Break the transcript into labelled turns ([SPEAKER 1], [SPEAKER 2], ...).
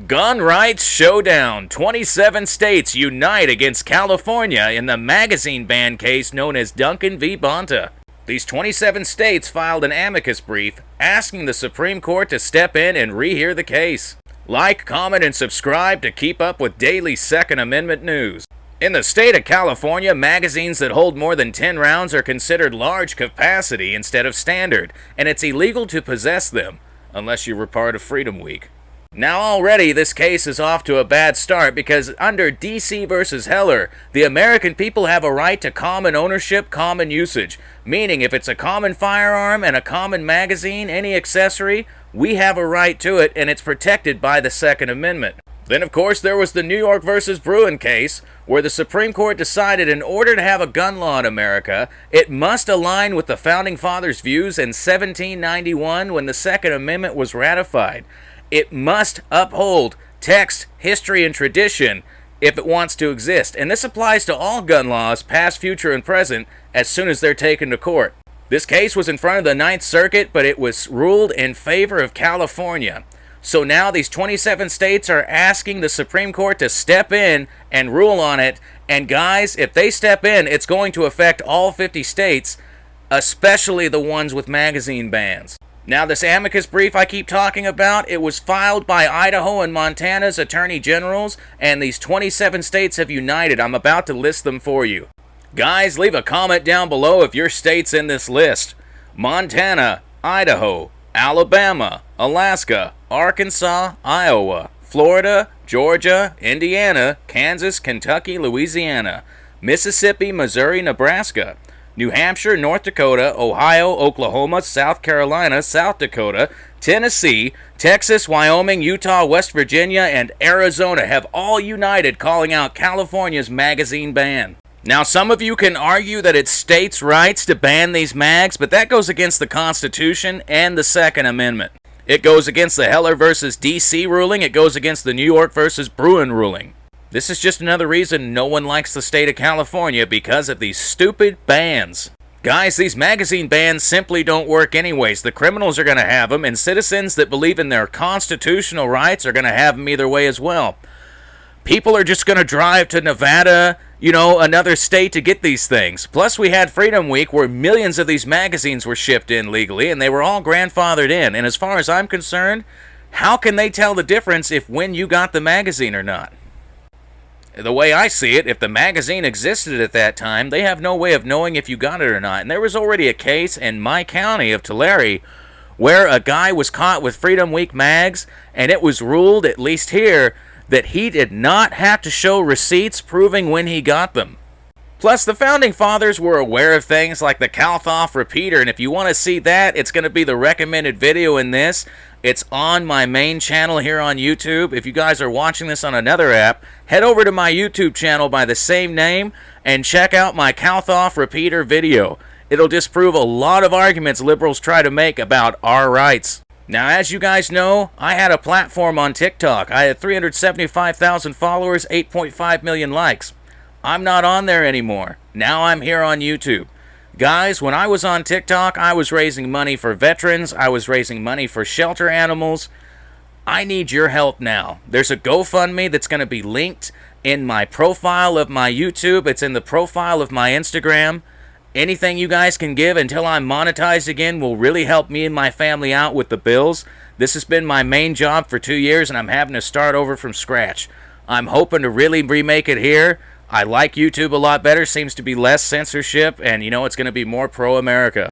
[SPEAKER 1] Gun rights showdown. 27 states unite against California in the magazine ban case known as Duncan v. Bonta. These 27 states filed an amicus brief asking the Supreme Court to step in and rehear the case. Like, comment, and subscribe to keep up with daily Second Amendment news. In the state of California, magazines that hold more than 10 rounds are considered large capacity instead of standard, and it's illegal to possess them, unless you were part of Freedom Week. Now already this case is off to a bad start because under DC versus Heller, the American people have a right to common ownership, common usage, meaning if it's a common firearm and a common magazine, any accessory, we have a right to it and it's protected by the Second Amendment. Then of course there was the New York versus Bruen case where the Supreme Court decided in order to have a gun law in America, it must align with the Founding Fathers' views in 1791 when the Second Amendment was ratified. It must uphold text, history, and tradition if it wants to exist. And this applies to all gun laws, past, future, and present, as soon as they're taken to court. This case was in front of the Ninth Circuit, but it was ruled in favor of California. So now these 27 states are asking the Supreme Court to step in and rule on it. And guys, if they step in, it's going to affect all 50 states, especially the ones with magazine bans. Now, this amicus brief I keep talking about, it was filed by Idaho and Montana's attorney generals, and these 27 states have united. I'm about to list them for you. Guys, leave a comment down below if your state's in this list. Montana, Idaho, Alabama, Alaska, Arkansas, Iowa, Florida, Georgia, Indiana, Kansas, Kentucky, Louisiana, Mississippi, Missouri, Nebraska, New Hampshire, North Dakota, Ohio, Oklahoma, South Carolina, South Dakota, Tennessee, Texas, Wyoming, Utah, West Virginia, and Arizona have all united calling out California's magazine ban. Now, some of you can argue that it's states' rights to ban these mags, but that goes against the Constitution and the Second Amendment. It goes against the Heller versus DC ruling. It goes against the New York versus Bruen ruling. This is just another reason no one likes the state of California because of these stupid bans. Guys, these magazine bans simply don't work anyways. The criminals are going to have them, and citizens that believe in their constitutional rights are going to have them either way as well. People are just going to drive to Nevada, another state to get these things. Plus, we had Freedom Week where millions of these magazines were shipped in legally, and they were all grandfathered in. And as far as I'm concerned, how can they tell the difference if when you got the magazine or not? The way I see it, if the magazine existed at that time, they have no way of knowing if you got it or not. And there was already a case in my county of Tulare where a guy was caught with Freedom Week mags, and it was ruled, at least here, that he did not have to show receipts proving when he got them. Plus, the Founding Fathers were aware of things like the Kalthoff repeater, and if you want to see that, it's going to be the recommended video in this. It's on my main channel here on YouTube. If you guys are watching this on another app, head over to my YouTube channel by the same name and check out my Kalthoff repeater video. It'll disprove a lot of arguments liberals try to make about our rights. Now, as you guys know, I had a platform on TikTok. I had 375,000 followers, 8.5 million likes. I'm not on there anymore. Now I'm here on YouTube. Guys, when I was on TikTok, I was raising money for veterans. I was raising money for shelter animals. I need your help now. There's a GoFundMe that's going to be linked in my profile of my YouTube. It's in the profile of my Instagram. Anything you guys can give until I'm monetized again will really help me and my family out with the bills. This has been my main job for 2 years, and I'm having to start over from scratch. I'm hoping to really remake it here. I like YouTube a lot better. Seems to be less censorship, and it's going to be more pro-America.